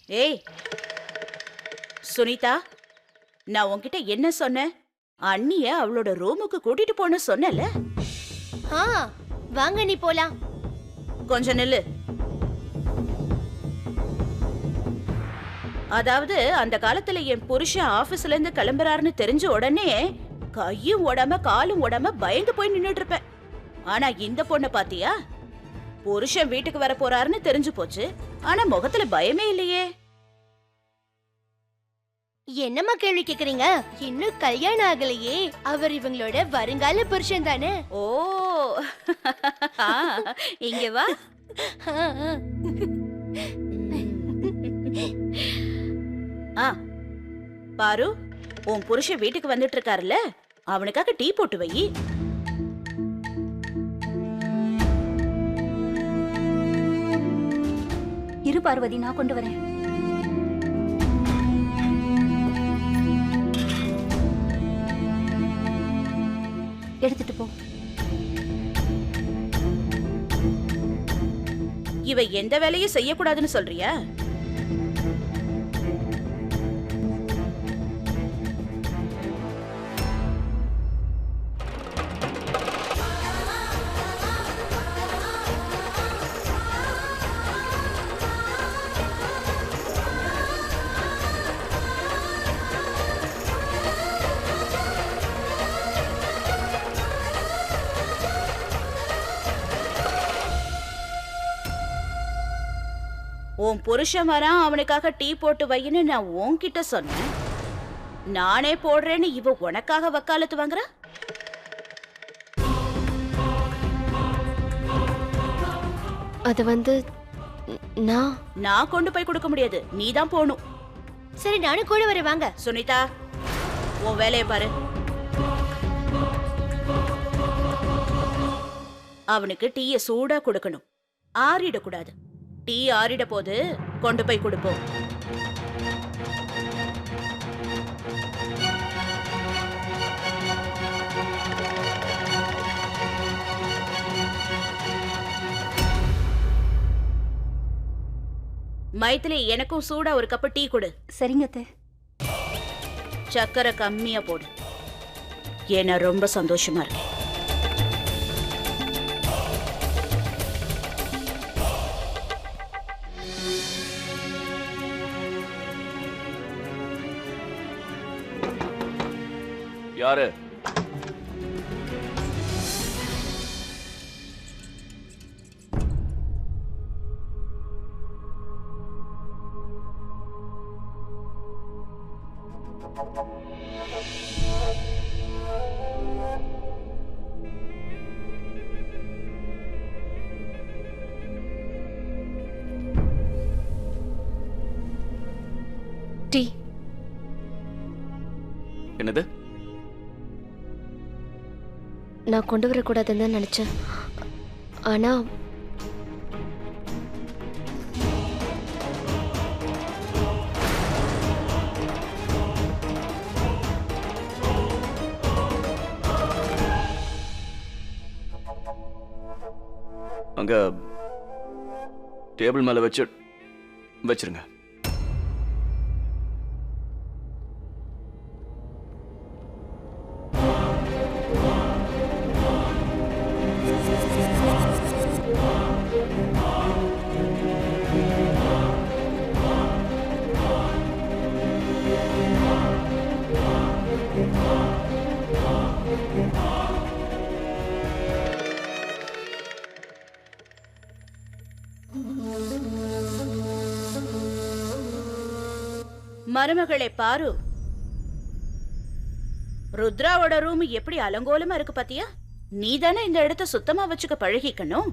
ஏய் சுனிதா, நான் உன்கிட்ட என்ன சொன்னேன்? அண்ணிய அவளோட ரூமுக்கு கூட்டிட்டு போன சொன்னல. ஆ, வாங்க நீ போலாம். கொஞ்சம் நில்லு. அதாவது அந்த காலத்துல என் புருஷன் ஆபீஸ்ல இருந்து கிளம்புறாருன்னு தெரிஞ்ச உடனே கையும் ஓடாம காலும் ஓடாம பயந்து போய் நின்னுட்டு இருப்பேன். ஆனா இந்த பொண்ண பாத்தியா? புருஷன் வீட்டுக்கு வர போறாருன்னு தெரிஞ்சு போச்சு, ஆனா முகத்துல பயமே இல்லையே. என்னம்மா கேள்வி கேக்குறீங்க? இன்னும் கல்யாணம் ஆகலையே. அவர் இவங்களோட வருங்கால புருஷன் தானே. ஓ ஆ, இங்க வா. ஆ, பாரு, உன் புருஷன் வீட்டுக்கு வந்துட்டு இருக்காருல்ல, அவனுக்காக டீ போட்டு வை. இரு பார்வதி, நான் கொண்டு வரேன். எடுத்துட்டு போ. இவ எந்த வேலையும் செய்யக்கூடாதுன்னு சொல்றியா? உன் புருஷன் வரான், அவனுக்காக டீ போட்டு வைன்னு நான் உன்கிட்ட சொன்னேன். நானே போடுறேன்னு இவ உனக்காக வக்காலத்து வாங்குறா. அது வந்து நான் கொண்டு போய் கொடுக்க முடியாது, நீ தான் போகணும். சரி, நானும் கூட வரேன், வாங்க. சுனிதா, உன் வேலையை பாரு. அவனுக்கு டீய சூடா கொடுக்கணும், ஆறிடக்கூடாது. டீ ஆறிட போது கொண்டு போய் கொடுப்போம். மைத்திலி, எனக்கும் சூடா ஒரு கப்பு டீ கொடு. சரிங்க அத்தை. சக்கரை கம்மியா போடு, ஏன்னா ரொம்ப சந்தோஷமா இருக்கு. யாரு? டீ. என்னது? நான் கொண்டு வரக்கூடாதுன்னு தான் நினைச்சேன். ஆனா அங்க டேபிள் மேல வச்சிருங்க. மருமகளே பாரு, ருத்ராவோட ரூம் எப்படி அலங்கோலமா இருக்கு பாத்தியா? நீ தானே இந்த இடத்த சுத்தமா வச்சுக்க பழகிக்கணும்.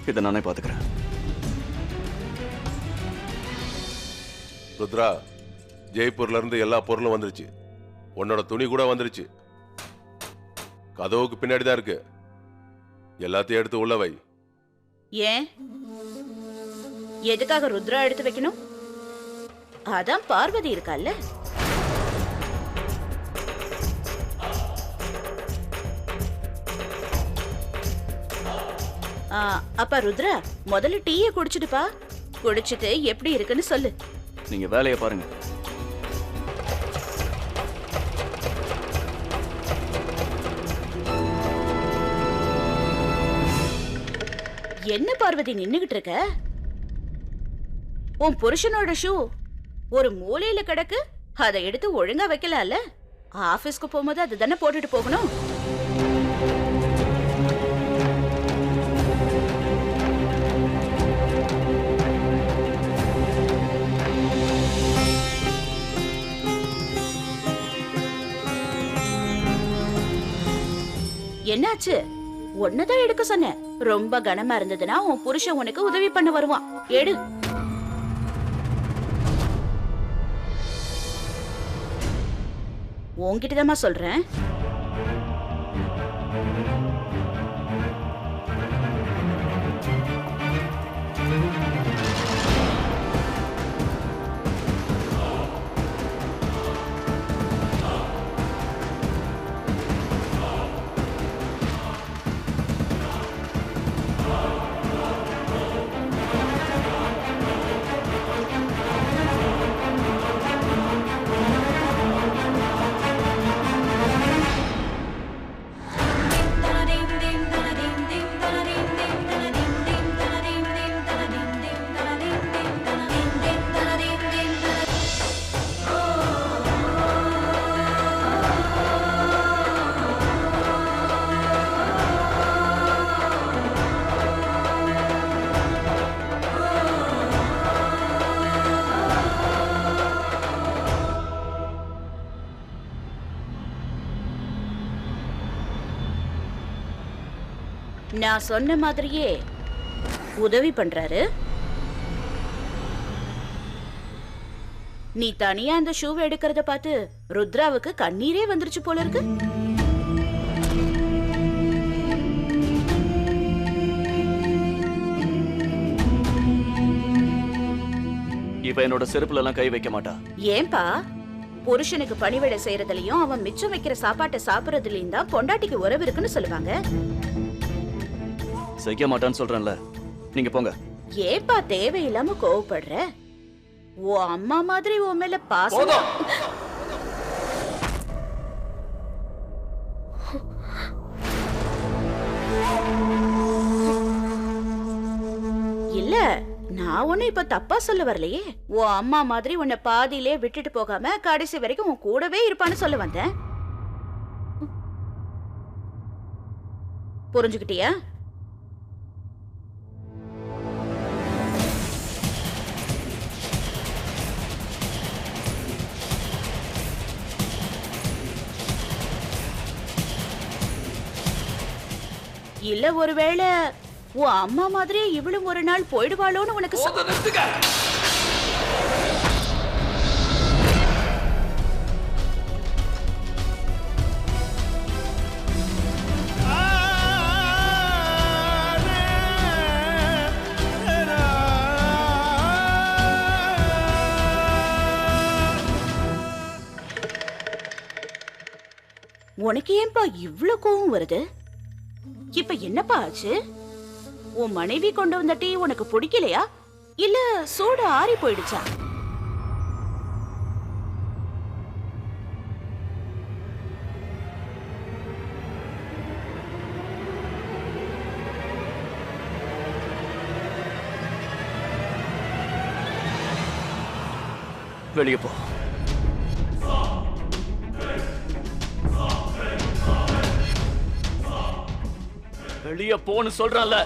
இதை நானே பாத்துக்கிறேன். ருத்ரா, ஜெய்ப்பூர்ல இருந்து எல்லா பொருளும் வந்துருச்சு. உன்னோட துணி கூட வந்துருச்சு. கதவுக்கு பின்னாடி தான் இருக்கு. எல்லாத்தையும் எடுத்து உள்ள வை. ஏன் எதுக்காக ருத்ரா எடுத்து வைக்கணும்? அதான் பார்வதி இருக்கால்ல. அப்பா ருத்ரா, முதல்ல டீயை குடிச்சிட்டுப்பா. குடிச்சிட்டு எப்படி இருக்குன்னு சொல்லு. நீங்க வேலையை பாருங்க. என்ன பார்வதி நின்னுகிட்டு இருக்க? உன் புருஷனோட ஷூ ஒரு மூலையில கிடக்கு. அதை எடுத்து ஒழுங்கா வைக்கலாம்ல. ஆபீஸ்க்கு போகும்போது அதுதானே போட்டுட்டு போகணும். என்னாச்சு? ஒன்னதான் எடுக்க சொன்னேன். ரொம்ப கனமா இருந்ததுன்னா உன் புருஷன் உனக்கு உதவி பண்ண வருவான். எடு. உன்கிட்டதாம்மா சொல்றேன். நான் சொன்ன மாதிரியே உதவி பண்றாரு. நீ தனியா அந்த ஷூவை எடுக்கிறத பார்த்து ருத்ராவுக்கு கண்ணீரே வந்துருச்சு போல இருக்கு. இவ என்னோட செருப்புல எல்லாம் கை வைக்க மாட்டா. ஏன்பா? புருஷனுக்கு பணிவிடை செய்யறதுலயும் அவன் மிச்சம் வைக்கிற சாப்பாட்டை சாப்பிடறதுலயும் தான் பொண்டாட்டிக்கு உறவு இருக்குன்னு சொல்லுவாங்க. செய்ய மாட்டான்னு சொல்றேன்ல. நீங்க போங்க. ஏன்பா தேவையில்லாம கோவப்படுற? ஓ அம்மா மாதிரி உன் மேல பாசம். இல்ல, நான் ஒண்ணு இப்ப தப்பா சொல்ல வரலையே. உன் அம்மா மாதிரி உன்னை பாதியிலே விட்டுட்டு போகாம கடைசி வரைக்கும் உன் கூடவே இருப்பான்னு சொல்ல வந்தேன். புரிஞ்சுக்கிட்டியா? இல்ல ஒருவேளை உன் அம்மா மாதிரியே இவளும் ஒரு நாள் போயிடுவாளோன்னு உனக்கு உனக்கு ஏன்பா இவ்ளோ கோவம் வருது? இப்ப என்னப்பா ஆச்சு? உன் மனைவி கொண்டு வந்த டீ உனக்கு பிடிக்கலையா? இல்ல சூடு ஆறி போயிடுச்சா? வெளியே போ. வெளியே போன்னு சொல்றேன்ல.